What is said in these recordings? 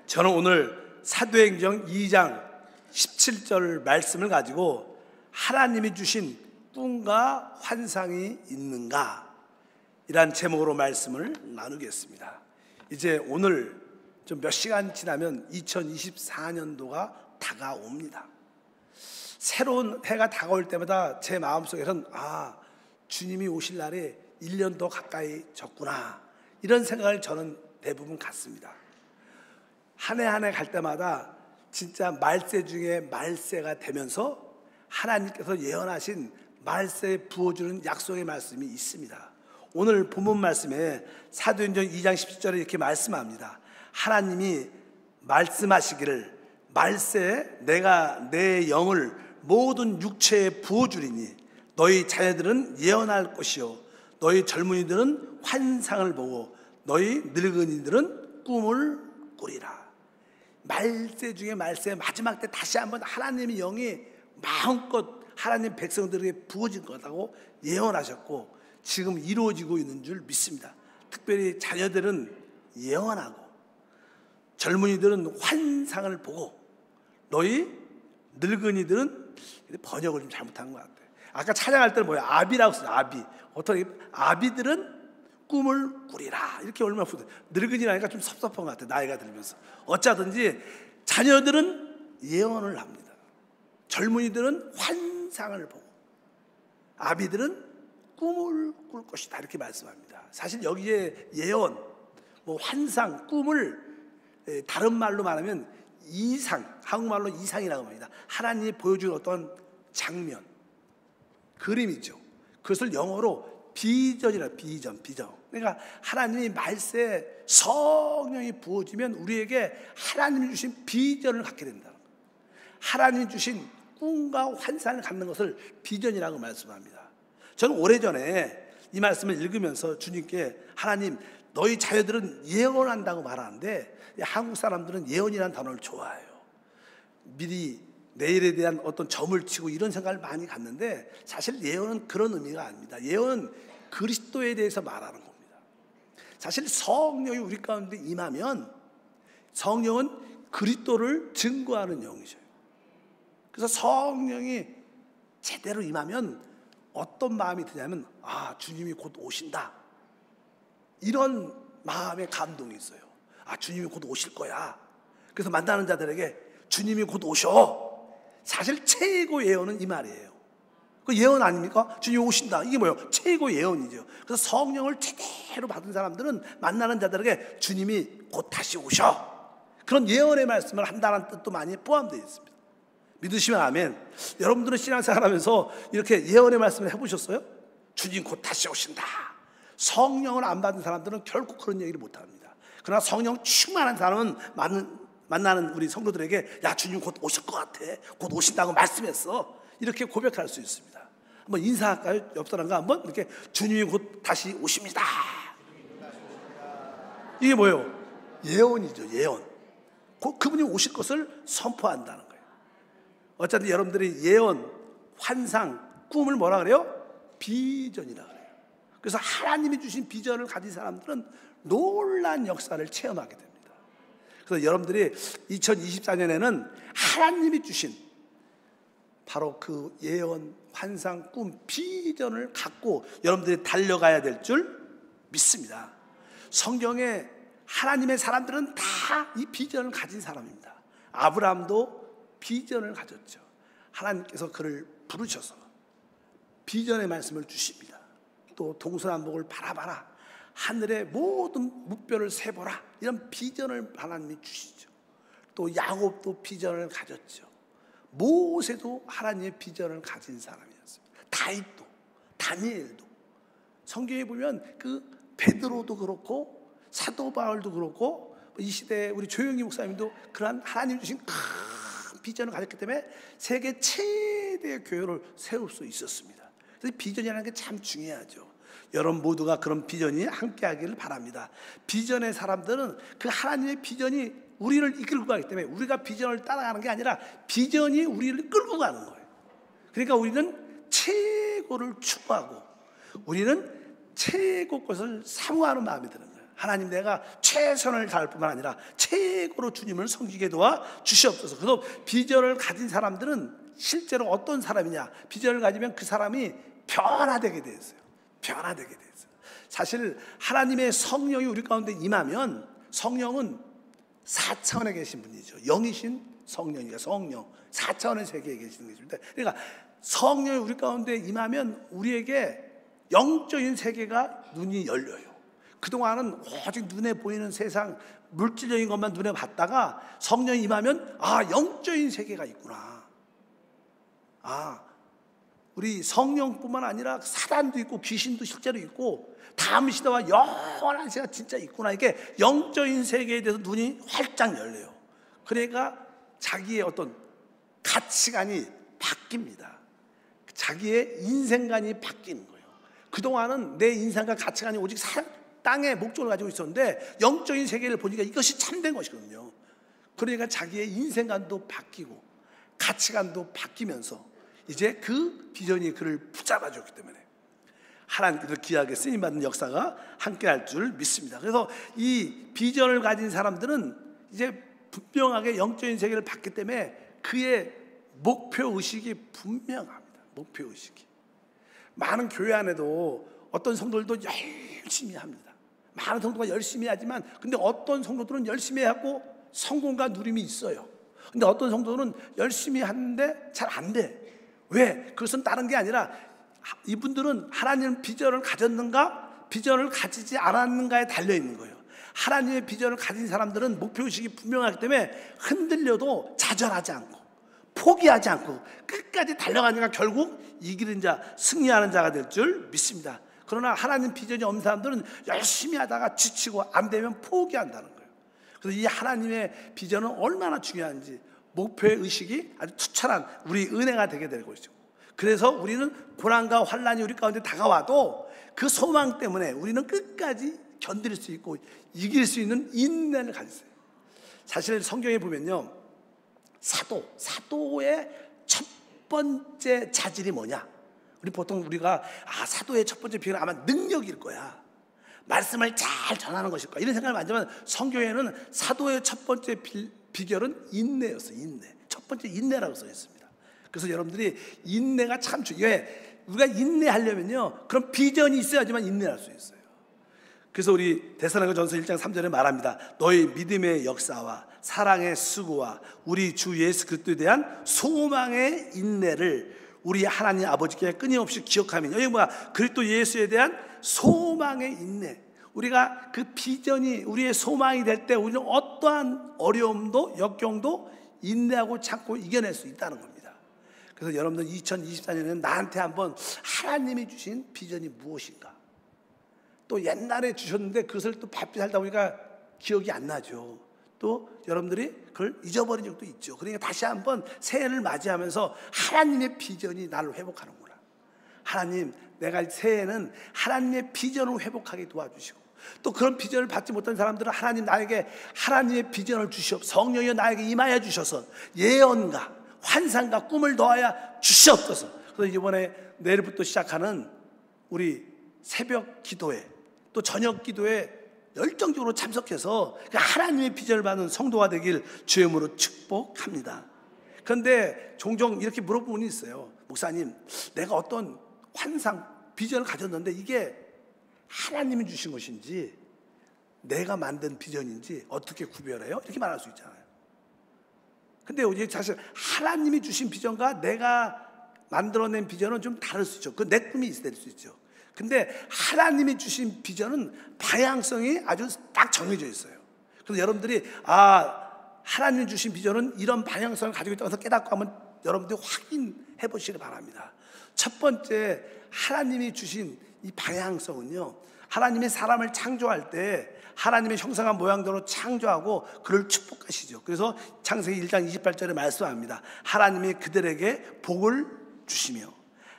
저는 오늘 사도행전 2장 17절 말씀을 가지고 하나님이 주신 꿈과 환상이 있는가? 이란 제목으로 말씀을 나누겠습니다. 이제 오늘 좀 몇 시간 지나면 2024년도가 다가옵니다. 새로운 해가 다가올 때마다 제 마음속에서는 주님이 오실 날에 1년 더 가까이 졌구나, 이런 생각을 저는 대부분 갖습니다. 한 해 한 해 갈 때마다 진짜 말세 중에 말세가 되면서 하나님께서 예언하신 말세에 부어주는 약속의 말씀이 있습니다. 오늘 본문 말씀에 사도행전 2장 17절에 이렇게 말씀합니다. 하나님이 말씀하시기를 말세에 내가 내 영을 모든 육체에 부어주리니 너희 자녀들은 예언할 것이요 너희 젊은이들은 환상을 보고 너희 늙은이들은 꿈을 꾸리라. 말세 중에 말세 마지막 때 다시 한번 하나님의 영이 마음껏 하나님 백성들에게 부어질 거라고 예언하셨고 지금 이루어지고 있는 줄 믿습니다. 특별히 자녀들은 예언하고 젊은이들은 환상을 보고 너희 늙은이들은, 번역을 좀 잘못한 것 같아요. 아까 찬양할 때는 뭐야? 아비라고 써요. 아비. 어떻게 아비들은 꿈을 꾸리라, 이렇게 얼마나 부드러워. 늙은이라니까 좀 섭섭한 것 같아요. 나이가 들면서. 어쩌든지 자녀들은 예언을 합니다. 젊은이들은 환상을 보고 아비들은 꿈을 꿀 것이다, 이렇게 말씀합니다. 사실 여기에 예언, 환상, 꿈을 다른 말로 말하면 이상, 한국말로 이상이라고 합니다. 하나님이 보여주는 어떤 장면, 그림이죠. 그것을 영어로 비전이라, 비전. 그러니까 하나님이 말세에 성령이 부어지면 우리에게 하나님이 주신 비전을 갖게 된다. 하나님이 주신 꿈과 환상을 갖는 것을 비전이라고 말씀합니다. 저는 오래전에 이 말씀을 읽으면서 주님께 하나님, 너희 자녀들은 예언한다고 말하는데 한국 사람들은 예언이라는 단어를 좋아해요. 미리 내일에 대한 어떤 점을 치고 이런 생각을 많이 갖는데 사실 예언은 그런 의미가 아닙니다. 예언은 그리스도에 대해서 말하는 겁니다. 사실 성령이 우리 가운데 임하면 성령은 그리스도를 증거하는 영이죠. 그래서 성령이 제대로 임하면 어떤 마음이 드냐면 주님이 곧 오신다, 이런 마음의 감동이 있어요. 주님이 곧 오실 거야. 그래서 만나는 자들에게 주님이 곧 오셔. 사실 최고 예언은 이 말이에요. 그 예언 아닙니까? 주님이 오신다, 이게 뭐예요? 최고 예언이죠. 그래서 성령을 제대로 받은 사람들은 만나는 자들에게 주님이 곧 다시 오셔, 그런 예언의 말씀을 한다는 뜻도 많이 포함되어 있습니다. 믿으시면 아멘. 여러분들은 신앙생활하면서 이렇게 예언의 말씀을 해보셨어요? 주님 곧 다시 오신다. 성령을 안 받은 사람들은 결코 그런 얘기를 못합니다. 그러나 성령 충만한 사람은 만나는 우리 성도들에게 주님 곧 오실 것 같아, 곧 오신다고 말씀했어, 이렇게 고백할 수 있습니다. 한번 인사할까요? 옆 사람과 한번 이렇게 주님이 곧 다시 오십니다. 이게 뭐예요? 예언이죠. 예언. 그분이 오실 것을 선포한다는 거예요. 어쨌든 여러분들이 예언, 환상, 꿈을 뭐라 그래요? 비전이라 그래요. 그래서 하나님이 주신 비전을 가진 사람들은 놀라운 역사를 체험하게 됩니다. 그래서 여러분들이 2024년에는 하나님이 주신 바로 그 예언, 환상, 꿈, 비전을 갖고 여러분들이 달려가야 될 줄 믿습니다. 성경에 하나님의 사람들은 다 이 비전을 가진 사람입니다. 아브라함도 비전을 가졌죠. 하나님께서 그를 부르셔서 비전의 말씀을 주십니다. 또 동서남북을 바라봐라, 하늘의 모든 무뼈를 세보라, 이런 비전을 하나님이 주시죠. 또 야곱도 비전을 가졌죠. 모세도 하나님의 비전을 가진 사람이었습니다. 다윗도, 다니엘도. 성경에 보면 그 베드로도 그렇고 사도 바울도 그렇고 이 시대에 우리 조영기 목사님도 그러한 하나님 주신 큰 비전을 가졌기 때문에 세계 최대의 교회를 세울 수 있었습니다. 그래서 비전이라는 게 참 중요하죠. 여러분 모두가 그런 비전이 함께 하기를 바랍니다. 비전의 사람들은 그 하나님의 비전이 우리를 이끌고 가기 때문에 우리가 비전을 따라가는 게 아니라 비전이 우리를 끌고 가는 거예요. 그러니까 우리는 최고를 추구하고 우리는 최고 것을 사모하는 마음이 드는 거예요. 하나님, 내가 최선을 다할 뿐만 아니라 최고로 주님을 섬기게 도와 주시옵소서. 그래서 비전을 가진 사람들은 실제로 어떤 사람이냐, 비전을 가지면 그 사람이 변화되게 되어 있어요. 변화되게 되어 있어요. 사실 하나님의 성령이 우리 가운데 임하면, 성령은 4차원에 계신 분이죠. 영이신 성령이니까 성령, 4차원의 세계에 계시는 것입니다. 그러니까 성령이 우리 가운데 임하면 우리에게 영적인 세계가 눈이 열려요. 그동안은 오직 눈에 보이는 세상, 물질적인 것만 눈에 봤다가 성령이 임하면 영적인 세계가 있구나. 우리 성령뿐만 아니라 사단도 있고 귀신도 실제로 있고 다음 시대와 영원한 세계가 진짜 있구나. 이게 영적인 세계에 대해서 눈이 활짝 열려요. 그러니까 자기의 어떤 가치관이 바뀝니다. 자기의 인생관이 바뀌는 거예요. 그동안은 내 인생과 가치관이 오직 땅의 목적을 가지고 있었는데 영적인 세계를 보니까 이것이 참된 것이거든요. 그러니까 자기의 인생관도 바뀌고 가치관도 바뀌면서 이제 그 비전이 그를 붙잡아 줬기 때문에 하나님께서 귀하게 쓰임받는 역사가 함께할 줄 믿습니다. 그래서 이 비전을 가진 사람들은 이제 분명하게 영적인 세계를 봤기 때문에 그의 목표의식이 분명합니다. 목표의식이. 많은 교회 안에도 어떤 성도들도 열심히 합니다. 많은 성도가 열심히 하지만 근데 어떤 성도들은 열심히 하고 성공과 누림이 있어요. 근데 어떤 성도는 열심히 하는데 잘 안 돼. 왜? 그것은 다른 게 아니라 이분들은 하나님 비전을 가졌는가 비전을 가지지 않았는가에 달려있는 거예요. 하나님의 비전을 가진 사람들은 목표의식이 분명하기 때문에 흔들려도 좌절하지 않고 포기하지 않고 끝까지 달려가니까 결국 이기는 자, 승리하는 자가 될 줄 믿습니다. 그러나 하나님 비전이 없는 사람들은 열심히 하다가 지치고 안 되면 포기한다는 거예요. 그래서 이 하나님의 비전은 얼마나 중요한지 목표의 의식이 아주 투철한 우리 은혜가 되게 될 것이고, 그래서 우리는 고난과 환난이 우리 가운데 다가와도 그 소망 때문에 우리는 끝까지 견딜 수 있고 이길 수 있는 인내를 가졌어요. 사실 성경에 보면요, 사도의 첫 번째 자질이 뭐냐? 우리 보통 우리가 사도의 첫 번째 비결은 아마 능력일 거야, 말씀을 잘 전하는 것일 거야, 이런 생각을 많이 하지만 성경에는 사도의 첫 번째 비결은 인내였어요. 인내. 첫 번째 인내라고 써 있습니다. 그래서 여러분들이 인내가 참 중요해요. 우리가 인내하려면요, 그런 비전이 있어야지만 인내할 수 있어요. 그래서 우리 데살로니가전서 1장 3절에 말합니다. 너희 믿음의 역사와 사랑의 수고와 우리 주 예수 그리스도에 대한 소망의 인내를 우리 하나님 아버지께 끊임없이 기억하면, 여기 뭐야? 그리스도 예수에 대한 소망의 인내. 우리가 그 비전이 우리의 소망이 될 때 우리는 어떠한 어려움도 역경도 인내하고 참고 이겨낼 수 있다는 겁니다. 그래서 여러분들 2024년에는 나한테 한번 하나님이 주신 비전이 무엇인가, 또 옛날에 주셨는데 그것을 또 바삐 살다 보니까 기억이 안 나죠. 또 여러분들이 그걸 잊어버린 적도 있죠. 그러니까 다시 한번 새해를 맞이하면서 하나님의 비전이 나를 회복하는구나. 하나님, 내가 새해에는 하나님의 비전을 회복하게 도와주시고, 또 그런 비전을 받지 못한 사람들은 하나님, 나에게 하나님의 비전을 주시옵소서. 성령이 나에게 임하여 주셔서 예언과 환상과 꿈을 더하여 주시옵소서. 그래서 이번에 내일부터 시작하는 우리 새벽 기도회, 또 저녁 기도에 열정적으로 참석해서 하나님의 비전을 받는 성도가 되길 주의 이름으로 축복합니다. 그런데 종종 이렇게 물어보는 분이 있어요. 목사님, 내가 어떤 환상, 비전을 가졌는데 이게 하나님이 주신 것인지 내가 만든 비전인지 어떻게 구별해요? 이렇게 말할 수 있잖아요. 근데 이제 사실 하나님이 주신 비전과 내가 만들어낸 비전은 좀 다를 수 있죠. 그 내 꿈이 있을 수 있죠. 근데 하나님이 주신 비전은 방향성이 아주 딱 정해져 있어요. 그래서 여러분들이 하나님이 주신 비전은 이런 방향성을 가지고 있다고 해서 깨닫고 한번 여러분들이 확인해 보시기 바랍니다. 첫 번째, 하나님이 주신 이 방향성은요, 하나님이 사람을 창조할 때 하나님의 형상과 모양대로 창조하고 그를 축복하시죠. 그래서 창세기 1장 28절에 말씀합니다. 하나님이 그들에게 복을 주시며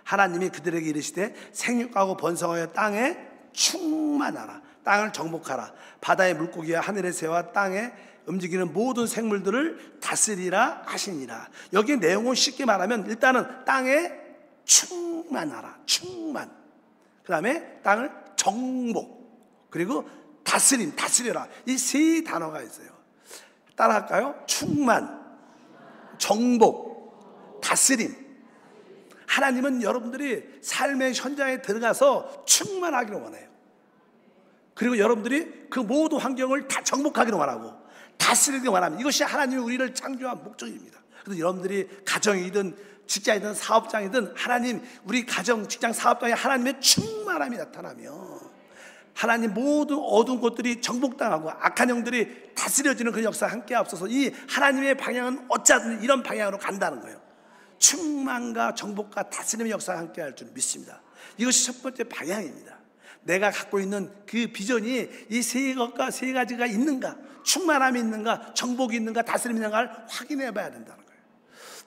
하나님이 그들에게 이르시되 생육하고 번성하여 땅에 충만하라, 땅을 정복하라, 바다의 물고기와 하늘의 새와 땅에 움직이는 모든 생물들을 다스리라 하시니라. 여기에 내용을 쉽게 말하면 일단은 땅에 충만하라, 충만, 그 다음에 땅을 정복, 그리고 다스림, 다스려라. 이 세 단어가 있어요. 따라할까요? 충만, 정복, 다스림. 하나님은 여러분들이 삶의 현장에 들어가서 충만하기를 원해요. 그리고 여러분들이 그 모든 환경을 다 정복하기를 원하고 다스리기를 원합니다. 이것이 하나님이 우리를 창조한 목적입니다. 그래서 여러분들이 가정이든 직장이든 사업장이든 하나님, 우리 가정, 직장, 사업장에 하나님의 충만함이 나타나며 하나님 모든 어두운 곳들이 정복당하고 악한 영들이 다스려지는 그 역사 함께 앞서서 이 하나님의 방향은 어쩌든 이런 방향으로 간다는 거예요. 충만과 정복과 다스림의 역사가 함께 할 줄 믿습니다. 이것이 첫 번째 방향입니다. 내가 갖고 있는 그 비전이 이 세 것과 세 가지가 있는가, 충만함이 있는가, 정복이 있는가, 다스림이 있는가를 확인해 봐야 된다는 거예요.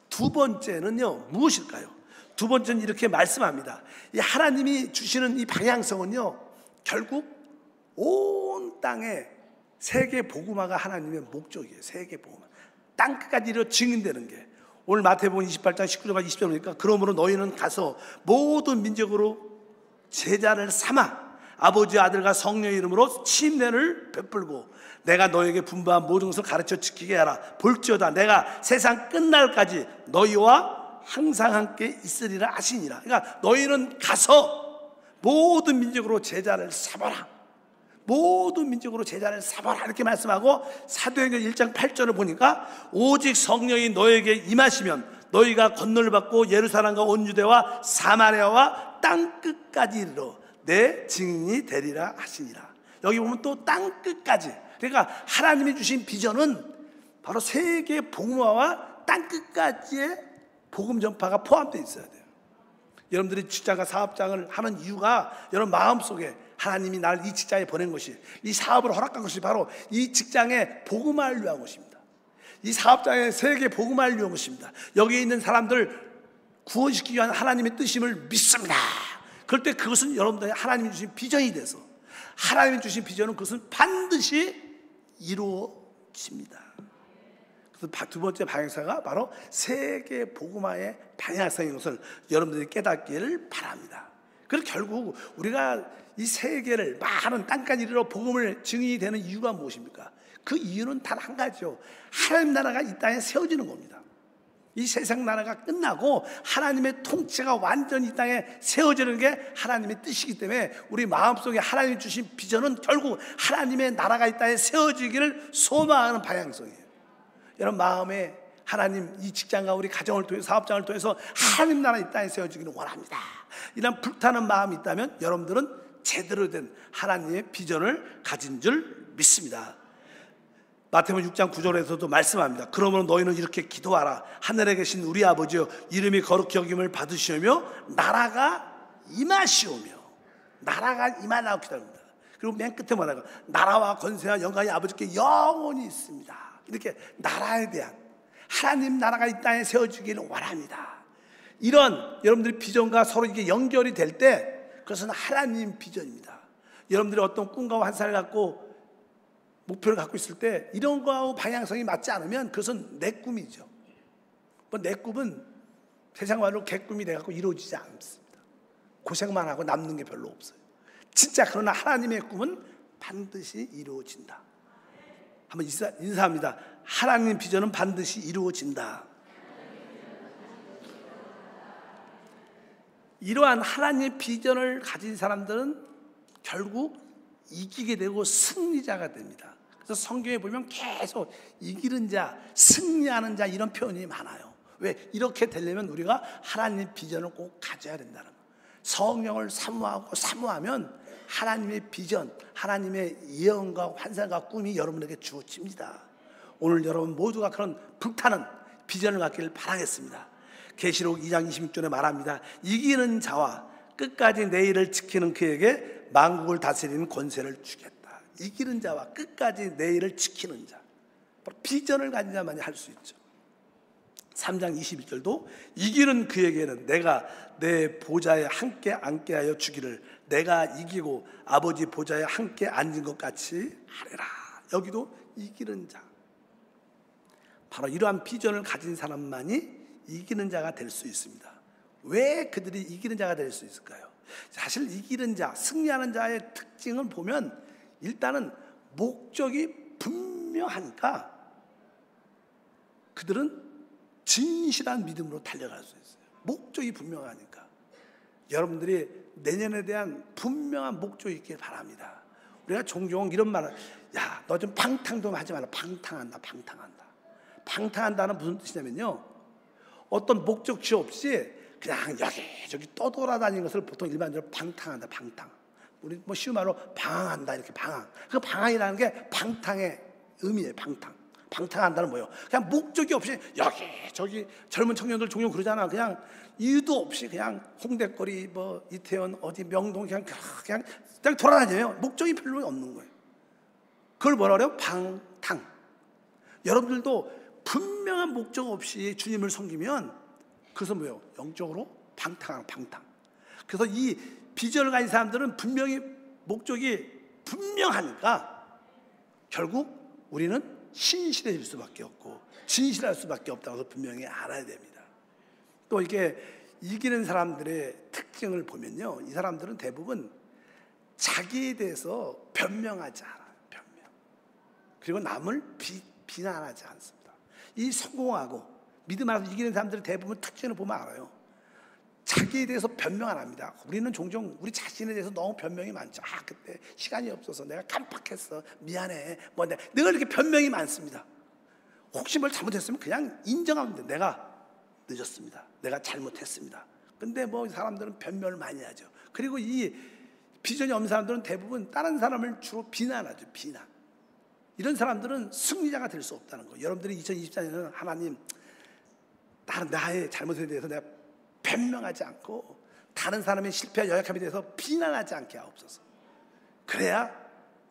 두 번째는요, 무엇일까요? 두 번째는 이렇게 말씀합니다. 이 하나님이 주시는 이 방향성은요, 결국 온 땅에 세계 복음화가 하나님의 목적이에요. 세계 복음화. 땅 끝까지 이르러 증인되는 게. 오늘 마태복음 28장 19절과 20절 보니까 그러므로 너희는 가서 모든 민족으로 제자를 삼아 아버지, 아들과 성령의 이름으로 침례를 베풀고 내가 너에게 분부한 모든 것을 가르쳐 지키게 하라. 볼지어다 내가 세상 끝날까지 너희와 항상 함께 있으리라 하시니라. 그러니까 너희는 가서 모든 민족으로 제자를 삼아라. 모든 민족으로 제자를 삼아라 이렇게 말씀하고 사도행전 1장 8절을 보니까 오직 성령이 너에게 임하시면 너희가 권능을 받고 예루살렘과 온 유대와 사마리아와 땅 끝까지 이르러 내 증인이 되리라 하시니라. 여기 보면 또 땅 끝까지. 그러니까 하나님이 주신 비전은 바로 세계 복음화와 땅 끝까지의 복음 전파가 포함되어 있어야 돼요. 여러분들이 직장과 사업장을 하는 이유가 여러분 마음속에 하나님이 나를 이 직장에 보낸 것이, 이 사업을 허락한 것이 바로 이 직장에 복음화를 위한 것입니다. 이 사업장에 세계 복음화를 위한 것입니다. 여기에 있는 사람들 구원시키기 위한 하나님의 뜻임을 믿습니다. 그럴 때 그것은 여러분들이 하나님이 주신 비전이 돼서, 하나님이 주신 비전은 그것은 반드시 이루어집니다. 그래서 두 번째 방향성가 바로 세계 복음화의 방향성인 것을 여러분들이 깨닫기를 바랍니다. 그래서 결국 우리가 이 세계를 많은 땅까지 이르러 복음을 증인이 되는 이유가 무엇입니까? 그 이유는 단 한 가지죠. 하나님 나라가 이 땅에 세워지는 겁니다. 이 세상 나라가 끝나고 하나님의 통치가 완전히 이 땅에 세워지는 게 하나님의 뜻이기 때문에 우리 마음속에 하나님이 주신 비전은 결국 하나님의 나라가 이 땅에 세워지기를 소망하는 방향성이에요. 여러분 마음에 하나님 이 직장과 우리 가정을 통해서 사업장을 통해서 하나님 나라 이 땅에 세워지기를 원합니다. 이런 불타는 마음이 있다면 여러분들은 제대로 된 하나님의 비전을 가진 줄 믿습니다. 마태복음 6장 9절에서도 말씀합니다. 그러므로 너희는 이렇게 기도하라. 하늘에 계신 우리 아버지여 이름이 거룩히 여김을 받으시오며 나라가 임하시오며. 나라가 임하라고 기도합니다. 그리고 맨 끝에 뭐라고? 나라와 권세와 영광이 아버지께 영원히 있습니다. 이렇게 나라에 대한 하나님 나라가 이 땅에 세워지기를 원합니다. 이런 여러분들의 비전과 서로 이게 연결이 될 때 그것은 하나님 비전입니다. 여러분들이 어떤 꿈과 환상을 갖고 목표를 갖고 있을 때 이런 거하고 방향성이 맞지 않으면 그것은 내 꿈이죠. 내 꿈은 세상 말로 개꿈이 돼갖고 이루어지지 않습니다. 고생만 하고 남는 게 별로 없어요. 진짜 그러나 하나님의 꿈은 반드시 이루어진다. 한번 인사합니다. 하나님 비전은 반드시 이루어진다. 이러한 하나님의 비전을 가진 사람들은 결국 이기게 되고 승리자가 됩니다. 그래서 성경에 보면 계속 이기는 자, 승리하는 자 이런 표현이 많아요. 왜? 이렇게 되려면 우리가 하나님의 비전을 꼭 가져야 된다는 거예요. 성령을 사모하고 사모하면 하나님의 비전, 하나님의 예언과 환상과 꿈이 여러분에게 주어집니다. 오늘 여러분 모두가 그런 불타는 비전을 갖기를 바라겠습니다. 계시록 2장 26절에 말합니다. 이기는 자와 끝까지 내 일을 지키는 그에게 만국을 다스리는 권세를 주겠다. 이기는 자와 끝까지 내 일을 지키는 자, 비전을 가진 자만이 할 수 있죠. 3장 21절도 이기는 그에게는 내가 내 보좌에 함께 앉게 하여 주기를 내가 이기고 아버지 보좌에 함께 앉은 것 같이 하리라. 여기도 이기는 자, 바로 이러한 비전을 가진 사람만이 이기는 자가 될 수 있습니다. 왜 그들이 이기는 자가 될 수 있을까요? 사실 이기는 자, 승리하는 자의 특징을 보면 일단은 목적이 분명하니까 그들은 진실한 믿음으로 달려갈 수 있어요. 목적이 분명하니까. 여러분들이 내년에 대한 분명한 목적이 있길 바랍니다. 우리가 종종 이런 말을, 야, 너 좀 방탕 좀 하지 마라. 방탕한다. 방탕한다는 무슨 뜻이냐면요, 어떤 목적지 없이 그냥 여기저기 떠돌아다니는 것을 보통 일반적으로 방탕한다. 우리 뭐 쉬운 말로 방황한다, 이렇게 방황. 그 방황이라는 게 방탕의 의미예요. 방탕한다는 뭐예요? 그냥 목적이 없이 여기저기, 젊은 청년들 종종 그러잖아. 그냥 이유도 없이 그냥 홍대거리, 뭐 이태원, 어디 명동 그냥 돌아다녀요. 목적이 별로 없는 거예요. 그걸 뭐라 그래요? 방탕. 여러분들도 분명한 목적 없이 주님을 섬기면 그것은 뭐예요? 영적으로 방탕. 그래서 이 비전을 가진 사람들은 분명히 목적이 분명하니까 결국 우리는 신실해질 수밖에 없고 진실할 수밖에 없다고 분명히 알아야 됩니다. 또 이게 이기는 사람들의 특징을 보면요, 이 사람들은 대부분 자기에 대해서 변명하지 않아요. 그리고 남을 비난하지 않습니다. 이 성공하고 믿음 안에서 이기는 사람들의 대부분 특징을 보면 알아요. 자기에 대해서 변명 안 합니다. 우리는 종종 우리 자신에 대해서 너무 변명이 많죠. 그때 시간이 없어서 내가 깜빡했어, 미안해, 뭐 늘 이렇게 변명이 많습니다. 혹시 뭘 잘못했으면 그냥 인정하면 돼. 내가 늦었습니다, 내가 잘못했습니다. 근데 뭐 사람들은 변명을 많이 하죠. 그리고 이 비전이 없는 사람들은 대부분 다른 사람을 주로 비난하죠. 비난. 이런 사람들은 승리자가 될 수 없다는 거예요. 여러분들이 2024년에는 하나님, 나의 잘못에 대해서 내가 변명하지 않고 다른 사람의 실패와 연약함에 대해서 비난하지 않게 하옵소서. 그래야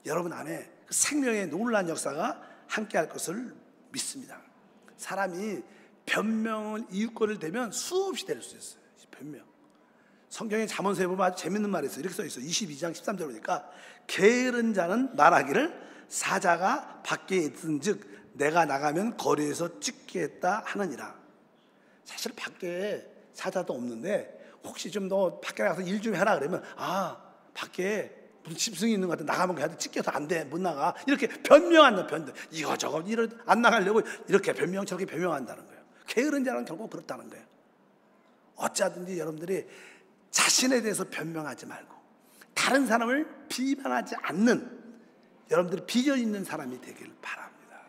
여러분 안에 그 생명의 놀라운 역사가 함께할 것을 믿습니다. 사람이 변명을 이유권을 대면 수없이 될 수 있어요. 변명. 성경의 잠언서에 보면 아주 재밌는 말이 있어요. 이렇게 써 있어요. 22장 13절 보니까 게으른 자는 말하기를 사자가 밖에 있은즉 내가 나가면 거리에서 찍겠다 하느니라. 사실 밖에 사자도 없는데 혹시 좀 너 밖에 나가서 일 좀 해라 그러면, 밖에 무슨 짐승이 있는 것 같아, 나가면 그냥 찢겨서 안 돼, 못 나가, 이렇게 변명한다. 이거저거 안 나가려고 이렇게 저렇게 변명한다는 거예요. 게으른 자는 결국 그렇다는 거예요. 어찌하든지 여러분들이 자신에 대해서 변명하지 말고 다른 사람을 비판하지 않는 여러분들이 비전 있는 사람이 되길 바랍니다.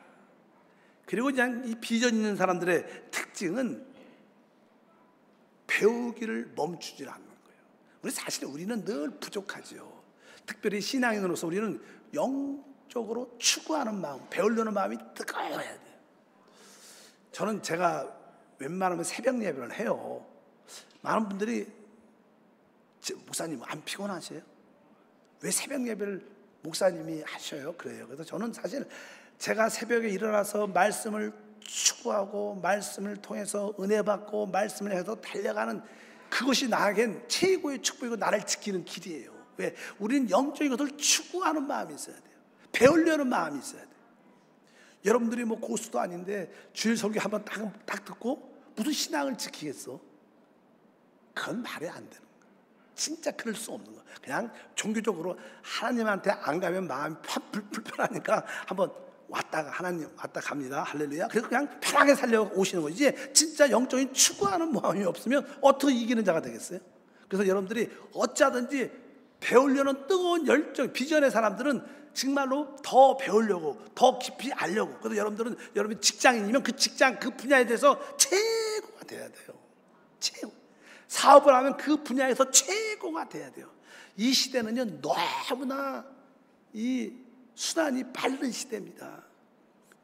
그리고 그냥 이 비전 있는 사람들의 특징은 배우기를 멈추지 않는 거예요. 사실 우리는 늘 부족하죠. 특별히 신앙인으로서 우리는 영적으로 추구하는 마음, 배우려는 마음이 뜨거워야 돼요. 저는 제가 웬만하면 새벽 예배를 해요. 많은 분들이 목사님 안 피곤하세요? 왜 새벽 예배를 목사님이 하셔요? 그래요. 그래서 저는 사실 제가 새벽에 일어나서 말씀을 추구하고 말씀을 통해서 은혜 받고 말씀을 해서 달려가는 그것이 나에겐 최고의 축복이고 나를 지키는 길이에요. 왜? 우리는 영적인 것을 추구하는 마음이 있어야 돼요. 배우려는 마음이 있어야 돼요. 여러분들이 뭐 고수도 아닌데 주일 설교 한번 딱 듣고 무슨 신앙을 지키겠어? 그건 말이 안 되는 거예요. 진짜 그럴 수 없는 거예요. 그냥 종교적으로 하나님한테 안 가면 마음이 불편하니까 한번 하나님 왔다 갑니다. 할렐루야. 그래서 그냥 편하게 살려고 오시는 거지. 진짜 영적인 추구하는 마음이 없으면 어떻게 이기는 자가 되겠어요? 그래서 여러분들이 어쩌든지 배우려는 뜨거운 열정, 비전의 사람들은 정말로 더 배우려고, 더 깊이 알려고. 그래서 여러분이 직장인이면 그 직장, 그 분야에 대해서 최고가 돼야 돼요. 최고. 사업을 하면 그 분야에서 최고가 돼야 돼요. 이 시대는요, 너무나 이 순환이 빠른 시대입니다.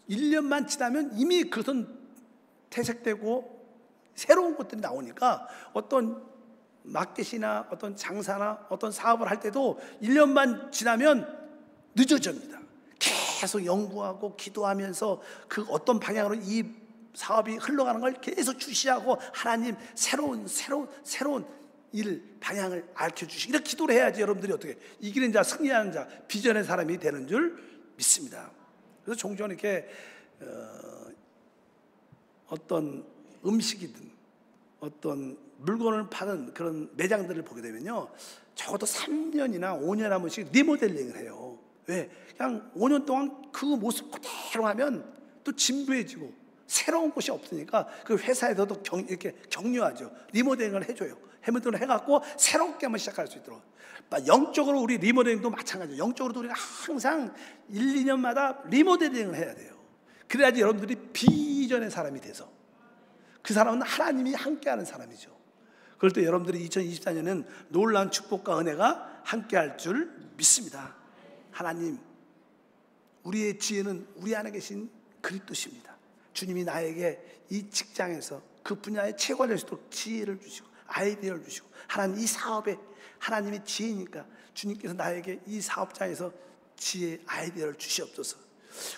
1년만 지나면 이미 그것은 퇴색되고 새로운 것들이 나오니까 어떤 마켓이나 어떤 장사나 어떤 사업을 할 때도 1년만 지나면 늦어집니다. 계속 연구하고 기도하면서 그 어떤 방향으로 이 사업이 흘러가는 걸 계속 주시하고 하나님 새로운 일 방향을 알려주시고 이렇게 기도를 해야지 여러분들이 어떻게 이기는 자, 승리하는 자, 비전의 사람이 되는 줄 믿습니다. 그래서 종종 이렇게 어떤 음식이든 어떤 물건을 파는 그런 매장들을 보게 되면요, 적어도 3년이나 5년에 한 번씩 리모델링을 해요. 왜? 그냥 5년 동안 그 모습 그대로 하면 또 진부해지고 새로운 곳이 없으니까 그 회사에서도 이렇게 격려하죠. 리모델링을 해줘요. 리모델링을 해갖고 새롭게 한번 시작할 수 있도록. 영적으로 우리 리모델링도 마찬가지예요. 영적으로도 우리가 항상 1, 2년마다 리모델링을 해야 돼요. 그래야지 여러분들이 비전의 사람이 돼서, 그 사람은 하나님이 함께하는 사람이죠. 그럴 때 여러분들이 2024년은 놀라운 축복과 은혜가 함께할 줄 믿습니다. 하나님, 우리의 지혜는 우리 안에 계신 그리스도십니다. 주님이 나에게 이 직장에서 그 분야에 최고가 될 수 있도록 지혜를 주시고 아이디어를 주시고, 하나님 이 사업에 하나님이 지혜니까 주님께서 나에게 이 사업장에서 지혜 아이디어를 주시옵소서.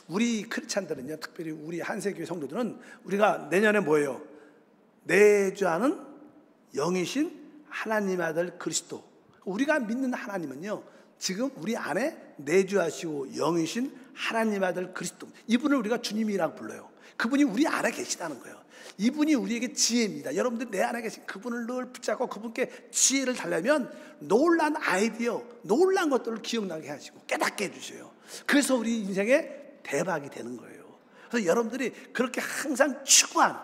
우리 크리스찬들은요, 특별히 우리 한세교회 성도들은 우리가 내년에 뭐예요? 내주하는 영이신 하나님 아들 그리스도. 우리가 믿는 하나님은요, 지금 우리 안에 내주하시고 영이신 하나님 아들 그리스도, 이분을 우리가 주님이라고 불러요. 그분이 우리 안에 계시다는 거예요. 이분이 우리에게 지혜입니다. 여러분들 내 안에 계신 그분을 늘 붙잡고 그분께 지혜를 달라면 놀란 아이디어, 놀란 것들을 기억나게 하시고 깨닫게 해주셔요. 그래서 우리 인생에 대박이 되는 거예요. 그래서 여러분들이 그렇게 항상 추구하는,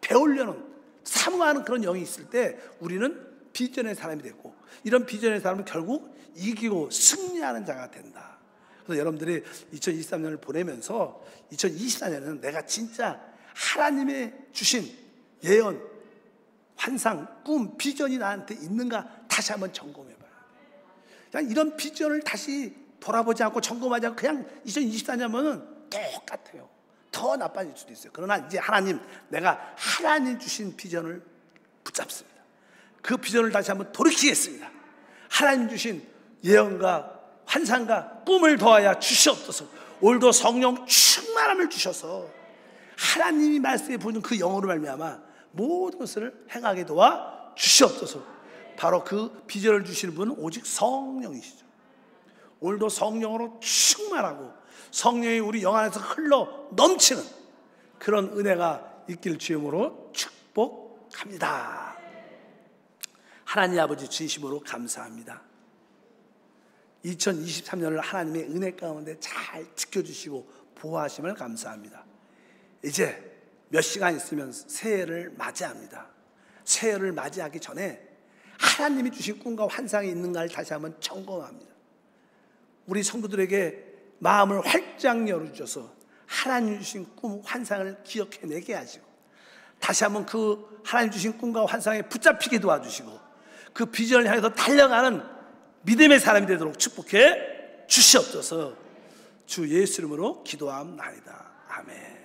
배우려는, 사모하는 그런 영이 있을 때 우리는 비전의 사람이 되고, 이런 비전의 사람은 결국 이기고 승리하는 자가 된다. 그래서 여러분들이 2023년을 보내면서 2024년은 내가 진짜 하나님의 주신 예언, 환상, 꿈, 비전이 나한테 있는가 다시 한번 점검해봐요. 그냥 이런 비전을 다시 돌아보지 않고 점검하지 않고 그냥 2024년은 똑같아요. 더 나빠질 수도 있어요. 그러나 이제 하나님, 내가 하나님 주신 비전을 붙잡습니다. 그 비전을 다시 한번 돌이키겠습니다. 하나님 주신 예언과 환상과 꿈을 더하여 주시옵소서. 올도 성령 충만함을 주셔서 하나님이 말씀해 보는 그 영으로 말미암아 모든 것을 행하게 도와 주시옵소서. 바로 그 비전을 주시는 분은 오직 성령이시죠. 오늘도 성령으로 충만하고 성령이 우리 영 안에서 흘러 넘치는 그런 은혜가 있길 주임으로 축복합니다. 하나님 아버지, 진심으로 감사합니다. 2023년을 하나님의 은혜 가운데 잘 지켜주시고 보호하심을 감사합니다. 이제 몇 시간 있으면 새해를 맞이합니다. 새해를 맞이하기 전에 하나님이 주신 꿈과 환상이 있는가를 다시 한번 점검합니다. 우리 성도들에게 마음을 활짝 열어주셔서 하나님 주신 꿈, 환상을 기억해내게 하시고, 다시 한번 그 하나님 주신 꿈과 환상에 붙잡히게 도와주시고, 그 비전을 향해서 달려가는 믿음의 사람이 되도록 축복해 주시옵소서. 주 예수 이름으로 기도함나이다. 아멘.